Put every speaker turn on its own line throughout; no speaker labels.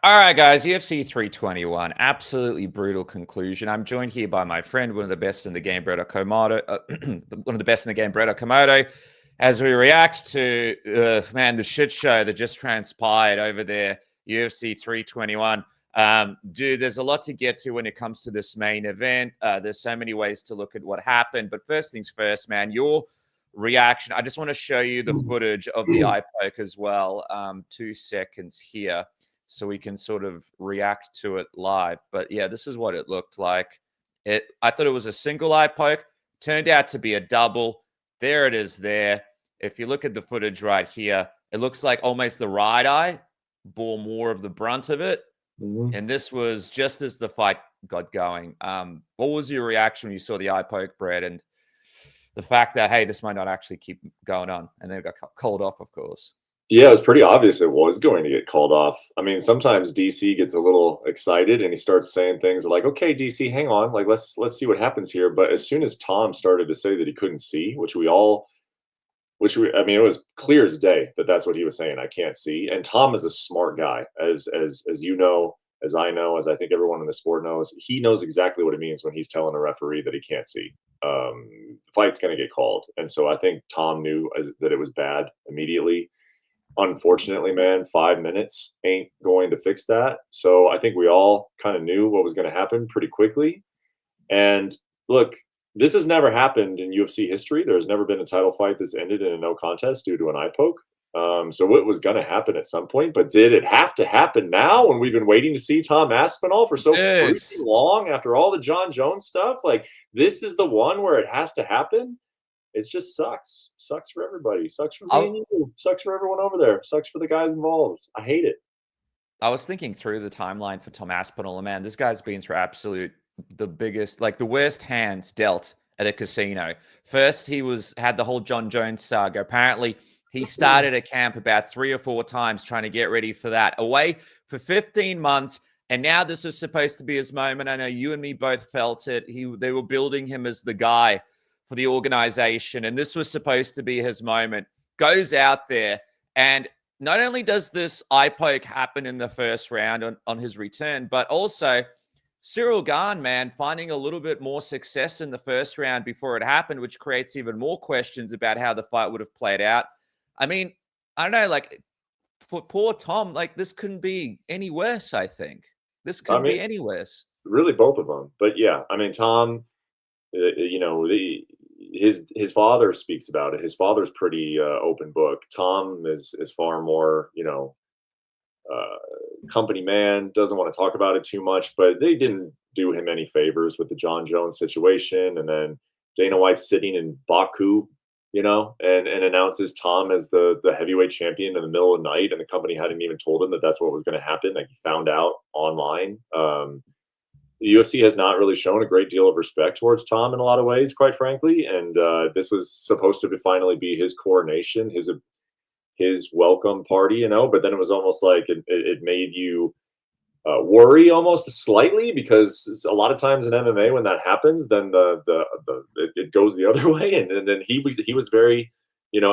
All right, guys, UFC 321, absolutely brutal conclusion. I'm joined here by my friend, one of the best in the game, Brett Okamoto, one of the best in the game, Brett Okamoto, as we react to, man, the shit show that just transpired over there, UFC 321. Dude, there's a lot to get to when it comes to this main event. There's so many ways to look at what happened. But first things first, man, your reaction. I just want to show you the footage of the eye poke as well. 2 seconds here, so we can sort of react to it live. But yeah, this is what it looked like. I thought it was a single eye poke, turned out to be a double. There it is there. If you look at the footage right here, it looks like almost the right eye bore more of the brunt of it. And this was just as the fight got going. What was your reaction when you saw the eye poke, Brett, and the fact that, hey, this might not actually keep going on? And then it got called off, of course.
Yeah, it was pretty obvious it was going to get called off. I mean, sometimes DC gets a little excited and he starts saying things like, "Okay, DC, hang on, like let's see what happens here." But as soon as Tom started to say that he couldn't see, I mean, it was clear as day that that's what he was saying. I can't see. And Tom is a smart guy, as you know, as I know, as I think everyone in the sport knows. He knows exactly what it means when he's telling a referee that he can't see. The fight's going to get called, and so I think Tom knew that it was bad immediately. Unfortunately, man, 5 minutes ain't going to fix that. So I think we all kind of knew what was going to happen pretty quickly. And look, this has never happened in UFC history. There's never been a title fight that's ended in a no contest due to an eye poke. So it was going to happen at some point, but did it have to happen now when we've been waiting to see Tom Aspinall for so freaking long after all the John Jones stuff? Like, this is the one where it has to happen. It just sucks. Sucks for everybody. Sucks for me and you. Sucks for everyone over there. Sucks for the guys involved. I hate it.
I was thinking through the timeline for Tom Aspinall, and man, this guy's been through the biggest, like the worst hands dealt at a casino. First, he had the whole John Jones saga. Apparently, he started a camp about 3 or 4 times trying to get ready for that. Away for 15 months. And now this was supposed to be his moment. I know you and me both felt it. They were building him as the guy for the organization, and this was supposed to be his moment. Goes out there, and not only does this eye poke happen in the first round on his return, but also Ciryl Gane, man, finding a little bit more success in the first round before it happened, which creates even more questions about how the fight would have played out. I mean, I don't know, like, for poor Tom, like, this couldn't be any worse, I think. This couldn't be any worse.
Really, both of them. But yeah, I mean, Tom, you know, his father speaks about it. His father's pretty open book. Tom is far more, company man, doesn't want to talk about it too much, but they didn't do him any favors with the John Jones situation. And then Dana White's sitting in Baku, and announces Tom as the heavyweight champion in the middle of the night, and the company hadn't even told him that that's what was going to happen. Like, he found out online. The UFC has not really shown a great deal of respect towards Tom in a lot of ways, quite frankly. And this was supposed to finally be his coronation, his welcome party, But then it was almost like it made you worry almost slightly, because a lot of times in MMA when that happens, then it goes the other way. And then he was very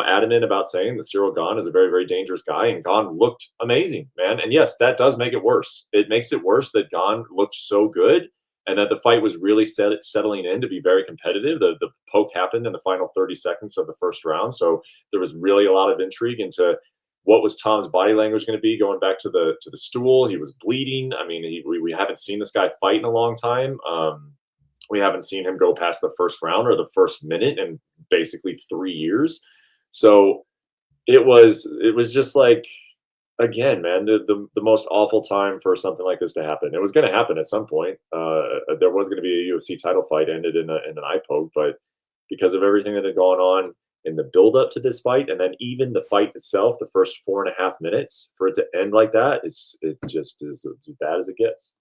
adamant about saying that Ciryl Gane is a very, very dangerous guy, and Gane looked amazing, man. And yes, that does make it worse. It makes it worse that Gane looked so good, and that the fight was really settling in to be very competitive. The poke happened in the final 30 seconds of the first round, so there was really a lot of intrigue into what was Tom's body language going to be going back to the stool. He was bleeding. I mean, we haven't seen this guy fight in a long time. We haven't seen him go past the first round or the first minute in basically 3 years. So it was just like, again, man, the most awful time for something like this to happen. It was going to happen at some point. There was going to be a UFC title fight ended in an eye poke, but because of everything that had gone on in the build up to this fight, and then even the fight itself, the first 4.5 minutes, for it to end like that, it just is as bad as it gets.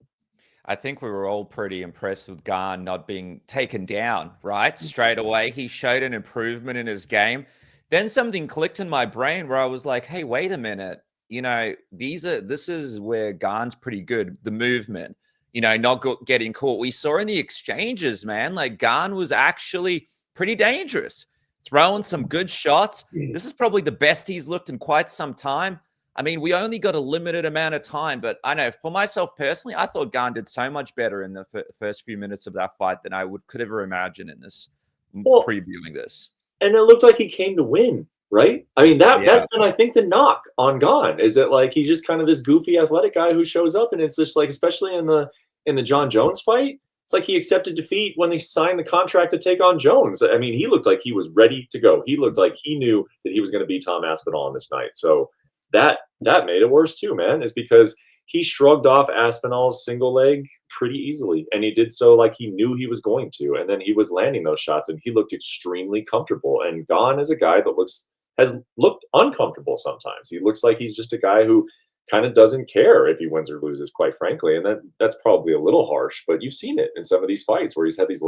I think we were all pretty impressed with Gane not being taken down, right? Straight away, he showed an improvement in his game. Then something clicked in my brain where I was like, hey, wait a minute. This is where Gane's pretty good. The movement, not getting caught. We saw in the exchanges, man, like Gane was actually pretty dangerous, throwing some good shots. This is probably the best he's looked in quite some time. I mean, we only got a limited amount of time, but I know for myself personally, I thought Gane did so much better in the first few minutes of that fight than I could ever imagine in this
Well,
previewing this.
and it looked like he came to win, right? I mean,
Yeah.
that's been, I think, the knock on Gane is that like he's just kind of this goofy athletic guy who shows up, and it's just like, especially in the John Jones fight, it's like he accepted defeat when they signed the contract to take on Jones. I mean, he looked like he was ready to go. He looked like he knew that he was going to beat Tom Aspinall on this night. So that made it worse too, man. Is because he shrugged off Aspinall's single leg pretty easily, and he did so like he knew he was going to, and then he was landing those shots, and he looked extremely comfortable. And Gane is a guy that has looked uncomfortable sometimes. He looks like he's just a guy who kind of doesn't care if he wins or loses, quite frankly. And that's probably a little harsh, but you've seen it in some of these fights where he's had these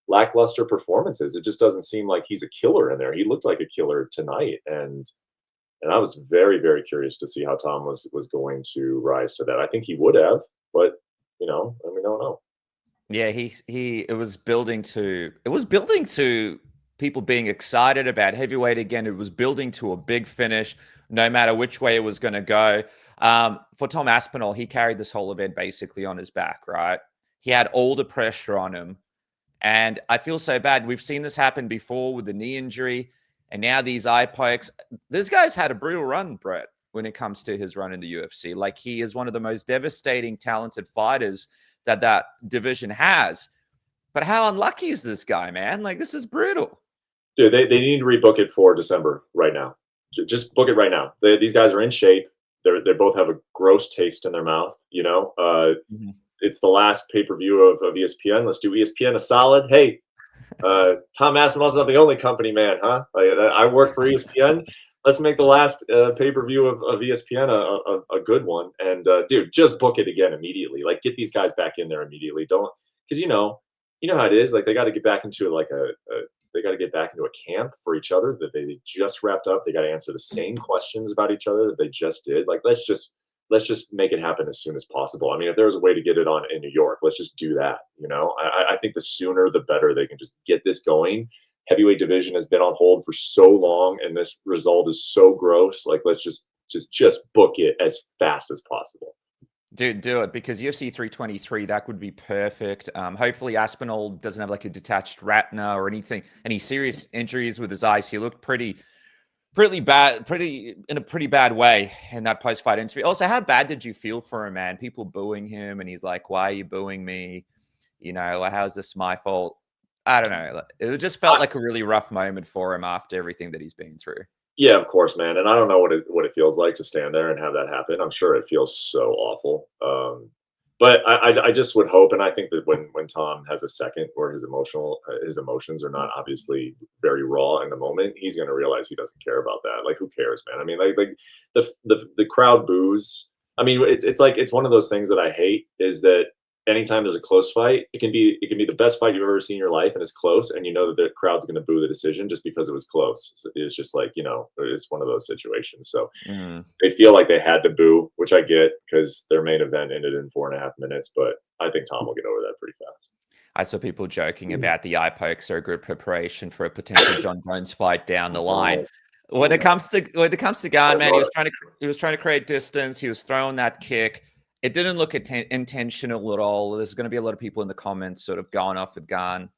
lackluster performances. It just doesn't seem like he's a killer in there. He looked like a killer tonight, and I was very, very curious to see how Tom was going to rise to that. I think he would have, but we don't know.
Yeah, it was building to people being excited about heavyweight again. It was building to a big finish, no matter which way it was going to go. For Tom Aspinall, he carried this whole event basically on his back, right? He had all the pressure on him. And I feel so bad. We've seen this happen before with the knee injury and now these eye pokes. This guy's had a brutal run, Brett, when it comes to his run in the UFC. Like, he is one of the most devastating, talented fighters that division has. But how unlucky is this guy, man? Like, this is brutal.
Dude, they need to rebook it for December right now. Just book it right now. These guys are in shape. They both have a gross taste in their mouth. It's the last pay-per-view of ESPN. Let's do ESPN a solid. Hey, Tom Aspinall's not the only company man, huh? I work for ESPN. Let's make the last pay-per-view of ESPN a good one. And dude, just book it again immediately. Like, get these guys back in there immediately. Don't, because you know how it is. Like, they got to get back into they got to get back into a camp for each other that they just wrapped up. They got to answer the same questions about each other that they just did. Like, let's just make it happen as soon as possible. I mean, if there was a way to get it on in New York, let's just do that. I think the sooner the better. They can just get this going. Heavyweight division has been on hold for so long, and this result is so gross. Like, let's just book it as fast as possible.
Dude, do it, because UFC 323, that would be perfect. Hopefully Aspinall doesn't have like a detached retina or any serious injuries with his eyes. He looked pretty bad, in a pretty bad way in that post-fight interview. Also, how bad did you feel for him, man? People booing him, and he's like, "Why are you booing me? Like, how's this my fault?" I don't know. It just felt like a really rough moment for him after everything that he's been through.
Yeah, of course, man. And I don't know what it feels like to stand there and have that happen. I'm sure it feels so awful. But I just would hope, and I think that when Tom has a second where his emotions are not obviously very raw in the moment, he's going to realize he doesn't care about that. Like, who cares, man? I mean, like the crowd boos. I mean, it's one of those things that I hate, is that anytime there's a close fight, it can be the best fight you've ever seen in your life, and it's close, and you know that the crowd's going to boo the decision just because it was close. So it's just like, it's one of those situations. So they feel like they had to boo, which I get, because their main event ended in 4.5 minutes. But I think Tom will get over that pretty fast.
I saw people joking about the eye pokes are a good preparation for a potential John Jones fight down the line. When it comes to Gane, man, he was trying to create distance. He was throwing that kick. It didn't look intentional at all. There's going to be a lot of people in the comments sort of going off at Gane.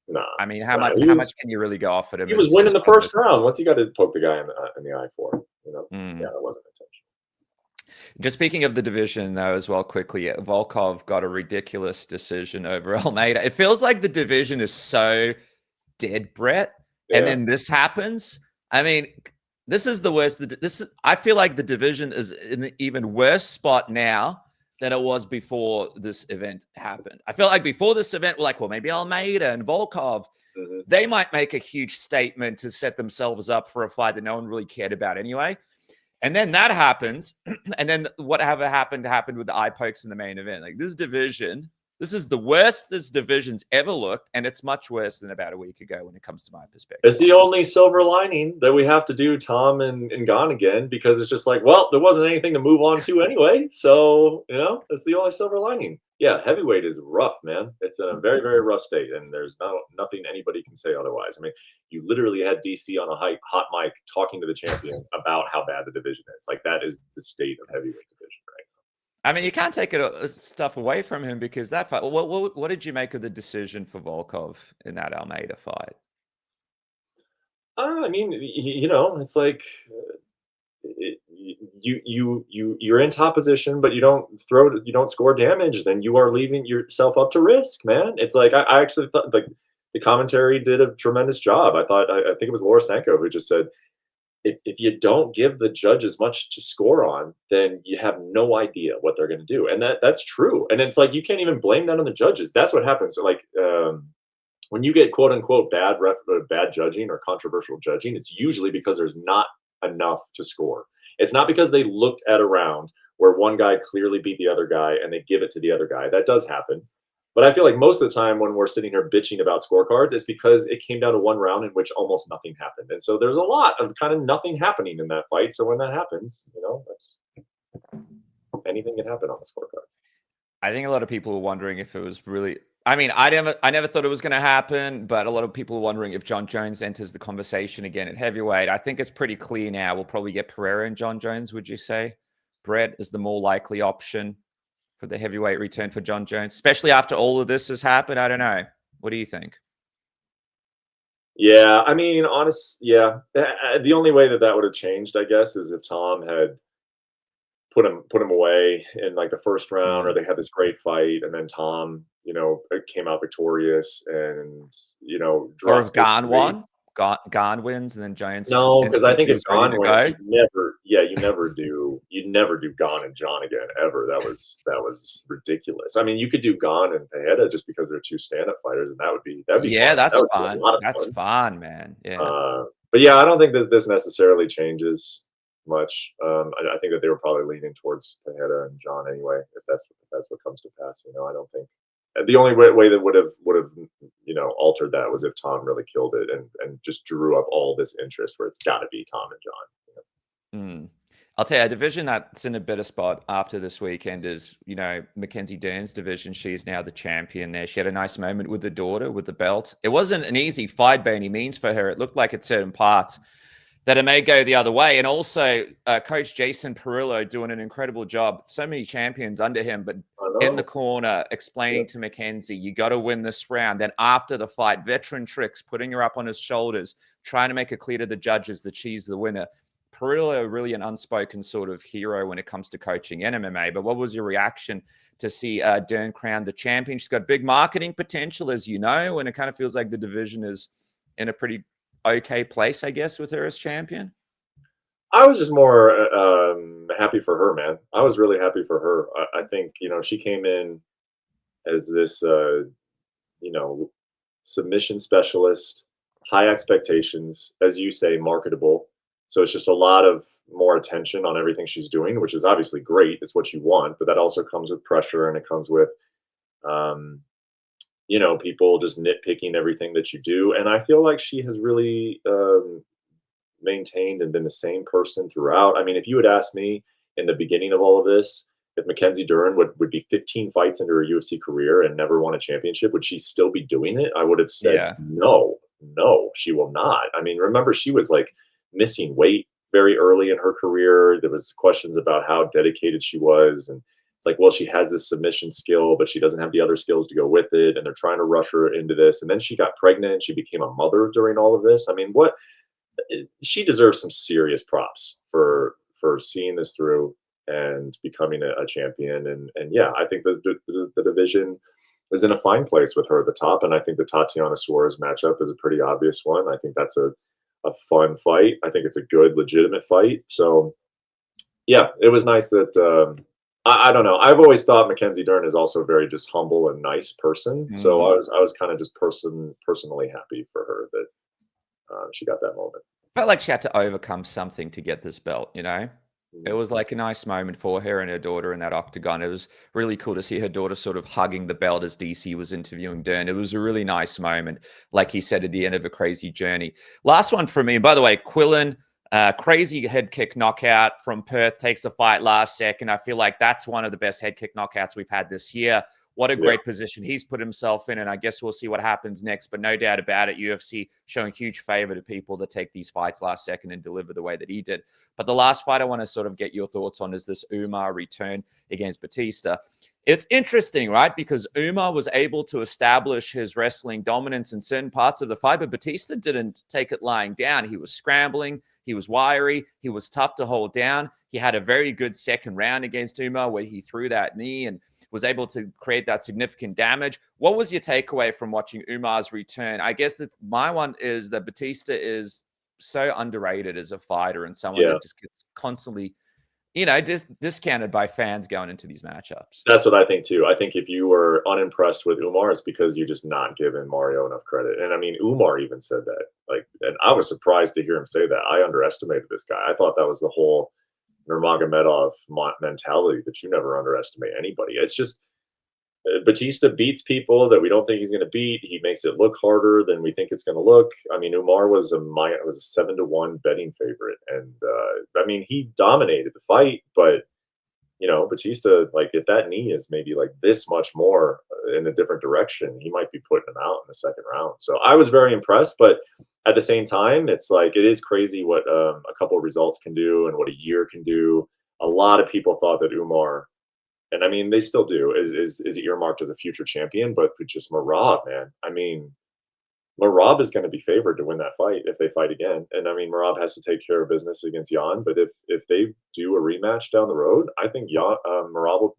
Nah,
I mean, how much can you really go off at him?
He was winning the first round. What's he got to poke the guy in the eye for? Yeah, that wasn't intentional.
Just speaking of the division, though, as well, quickly, Volkov got a ridiculous decision over Almeida. It feels like the division is so dead, Brett. Yeah. And then this happens. I mean, this is the worst. I feel like the division is in an even worse spot now than it was before this event happened. I feel like before this event, we're like, well, maybe Almeida and Volkov, they might make a huge statement to set themselves up for a fight that no one really cared about anyway. And then that happens. And then whatever happened with the eye pokes in the main event. Like, this division, this is the worst this division's ever looked, and it's much worse than about a week ago when it comes to my perspective.
It's the only silver lining that we have to do Tom and Gane again, because it's just like, well, there wasn't anything to move on to anyway. So, it's the only silver lining. Yeah, heavyweight is rough, man. It's in a very, very rough state, and there's nothing anybody can say otherwise. I mean, you literally had DC on a hot mic talking to the champion about how bad the division is. Like that is the state of heavyweight division right
I mean, you can't take it stuff away from him because that fight. What did you make of the decision for Volkov in that Almeida fight?
I mean, it's like you're in top position, but you don't score damage, then you are leaving yourself up to risk, man. It's like I actually thought like the commentary did a tremendous job. I think it was Laura Sanko who just said if you don't give the judges much to score on, then you have no idea what they're going to do, and that's true. And it's like you can't even blame that on the judges. That's what happens. So like when you get quote unquote bad judging or controversial judging, it's usually because there's not enough to score. It's not because they looked at a round where one guy clearly beat the other guy and they give it to the other guy. That does happen. But I feel like most of the time when we're sitting here bitching about scorecards, it's because it came down to one round in which almost nothing happened. And so there's a lot of kind of nothing happening in that fight. So when that happens, that's anything can happen on the scorecard.
I think a lot of people were wondering if it was really. I mean, I never thought it was going to happen, but a lot of people are wondering if John Jones enters the conversation again at heavyweight. I think it's pretty clear now. We'll probably get Pereira and John Jones. Would you say Brett is the more likely option for the heavyweight return for John Jones, especially after all of this has happened? I don't know. What do you think?
Yeah, I mean, yeah. The only way that would have changed, I guess, is if Tom had put him away in like the first round, or they had this great fight, and then Tom, came out victorious and
Or if
dropped
Gane
history.
won, Gane wins, and then Jones
No, because I think
instantly
if
is ready
Gane
to
wins,
go.
you'd never do Gane and John again ever. That was ridiculous. I mean, you could do Gane and Tejeda just because they're two stand-up fighters, and that'd be
Yeah,
fun. That
that's
would be a
fun.
lot of
That's
fun.
fun, man. Yeah.
But yeah, I don't think that this necessarily changes much. I think that they were probably leaning towards Pineda and John anyway, if that's what comes to pass. I don't think the only way that would have altered that was if Tom really killed it and just drew up all this interest where it's got to be Tom and John.
Mm. I'll tell you, a division that's in a better spot after this weekend is, McKenzie Dern's division. She's now the champion there. She had a nice moment with the daughter with the belt. It wasn't an easy fight by any means for her. It looked like at certain parts that it may go the other way. And also, Coach Jason Perillo doing an incredible job. So many champions under him, but
I
in the
know.
corner explaining to McKenzie, you got to win this round. Then after the fight, veteran tricks, putting her up on his shoulders, trying to make it clear to the judges that she's the winner. Perillo really an unspoken sort of hero when it comes to coaching in MMA. But what was your reaction to see Dern crowned the champion? She's got big marketing potential, as you know, and it kind of feels like the division is in a pretty okay place, I guess, with her as champion.
I was just more happy for her, man. I was really happy for her. I think she came in as this submission specialist, high expectations, as you say, marketable. So it's just a lot of more attention on everything she's doing, which is obviously great. It's what you want, but that also comes with pressure, and it comes with, um, people just nitpicking everything that you do. And I feel like she has really maintained and been the same person throughout. I mean, if you had asked me in the beginning of all of this, if Mackenzie Dern would be 15 fights into her UFC career and never won a championship, would she still be doing it? I would have said,
Yeah.
no, she will not. I mean, remember, she was like missing weight very early in her career. There was questions about how dedicated she was. And it's like, well, she has this submission skill, but she doesn't have the other skills to go with it. And they're trying to rush her into this. And then she got pregnant. She became a mother during all of this. I mean, she deserves some serious props for seeing this through and becoming a champion. And yeah, I think the division is in a fine place with her at the top. And I think the Tatiana Suarez matchup is a pretty obvious one. I think that's a fun fight. I think it's a good, legitimate fight. So yeah, it was nice that I don't know. I've always thought Mackenzie Dern is also a very just humble and nice person. So
Mm.
I was kind of just personally happy for her that she got that moment.
Felt like she had to overcome something to get this belt, you know? It
Mhm.
was like a nice moment for her and her daughter in that octagon. It was really cool to see her daughter sort of hugging the belt as DC was interviewing Dern. It was a really nice moment, like he said, at the end of a crazy journey. Last one for me, by the way, Quillen, crazy head kick knockout from Perth, takes the fight last second. I feel like that's one of the best head kick knockouts we've had this year. what a great position he's put himself in. And I guess we'll see what happens next. But no doubt about it, UFC showing huge favor to people that take these fights last second and deliver the way that he did. But the last fight I want to sort of get your thoughts on is this Umar return against Batista. It's interesting, right? Because Umar was able to establish his wrestling dominance in certain parts of the fight, but Batista didn't take it lying down. He was scrambling. He was wiry. He was tough to hold down. He had a very good second round against Umar where he threw that knee and was able to create that significant damage. What was your takeaway from watching Umar's return? I guess that my one is that Batista is so underrated as a fighter and someone that just gets constantly discounted by fans going into these matchups.
That's what I think too. I think if you were unimpressed with Umar, it's because you're just not giving Mario enough credit. And I mean, Umar even said that. And I was surprised to hear him say that. I underestimated this guy. I thought that was the whole Nurmagomedov mentality, that you never underestimate anybody. It's just Batista beats people that we don't think he's going to beat. He makes it look harder than we think it's going to look. I mean, Umar was a 7-1 betting favorite, and I mean, he dominated the fight. But Batista, like, if that knee is maybe like this much more in a different direction, he might be putting him out in the second round. So I was very impressed, but at the same time, it's like it is crazy what a couple of results can do and what a year can do. A lot of people thought that Umar, and I mean, they still do, is earmarked as a future champion, but just Merab, man. I mean, Merab is going to be favored to win that fight if they fight again. And I mean, Merab has to take care of business against Jan, but if they do a rematch down the road, I think Merab will,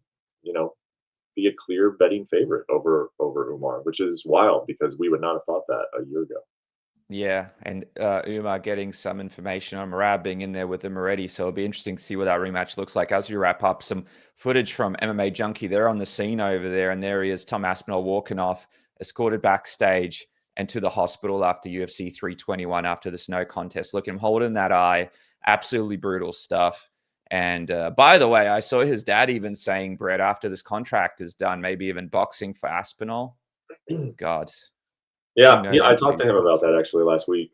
be a clear betting favorite over Umar, which is wild because we would not have thought that a year ago.
Yeah, and Umar getting some information on Merab being in there with him already, so it'll be interesting to see what that rematch looks like. As we wrap up, some footage from MMA Junkie. They're on the scene over there, and there he is, Tom Aspinall, walking off, escorted backstage and to the hospital after UFC 321, after the snow contest. Look at him holding that eye. Absolutely brutal stuff. And by the way, I saw his dad even saying, Brett, after this contract is done, maybe even boxing for Aspinall. God.
Yeah, I talked to him about that actually last week,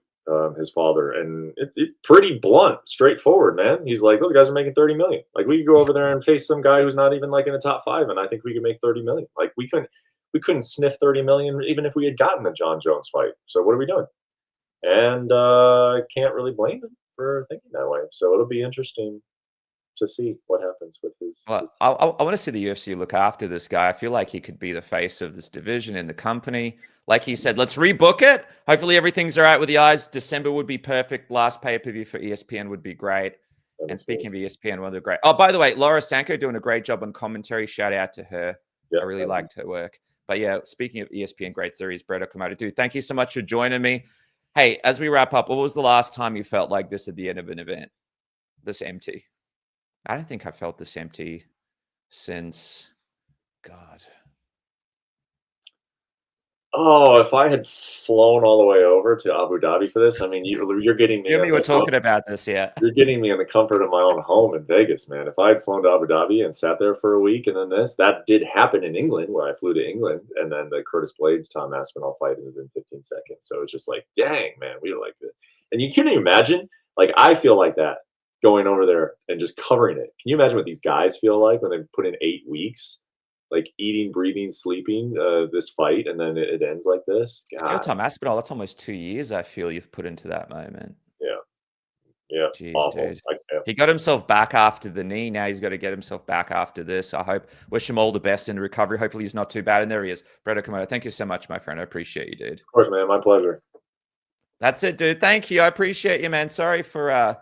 his father, and it's pretty blunt, straightforward, man. He's like, those guys are making 30 million. Like, we could go over there and face some guy who's not even like in the top 5, and I think we could make 30 million. Like, we couldn't sniff 30 million even if we had gotten the John Jones fight. So what are we doing? And can't really blame him for thinking that way. So it'll be interesting to see what happens with his.
Well, I want to see the UFC look after this guy. I feel like he could be the face of this division in the company. Like he said, let's rebook it. Hopefully everything's all right with the eyes. December would be perfect. Last pay-per-view for ESPN would be great. And speaking of ESPN, one of the great. Oh, by the way, Laura Sanko doing a great job on commentary. Shout out to her. Yeah, I really liked her work. But yeah, speaking of ESPN great series, Brett Okamoto, dude, thank you so much for joining me. Hey, as we wrap up, what was the last time you felt like this at the end of an event? This empty. I don't think I felt this empty since, God.
Oh, if I had flown all the way over to Abu Dhabi for this, I mean, you're getting me.
We were talking about this, yeah.
You're getting me in the comfort of my own home in Vegas, man. If I had flown to Abu Dhabi and sat there for a week, and then that did happen in England, where I flew to England, and then the Curtis Blades, Tom Aspinall fight within 15 seconds. So it's just like, dang, man, we were like this. And you can imagine, like, I feel like that going over there and just covering it. Can you imagine what these guys feel like when they put in 8 weeks? Like eating, breathing, sleeping, this fight, and then it ends like this. God.
If you're Tom Aspinall, that's almost 2 years I feel you've put into that moment.
Yeah.
Jeez, dude. He got himself back after the knee. Now he's got to get himself back after this. I wish him all the best in recovery. Hopefully he's not too bad. And there he is. Brett Okamoto, thank you so much, my friend. I appreciate you, dude.
Of course, man. My pleasure.
That's it, dude. Thank you. I appreciate you, man. Sorry for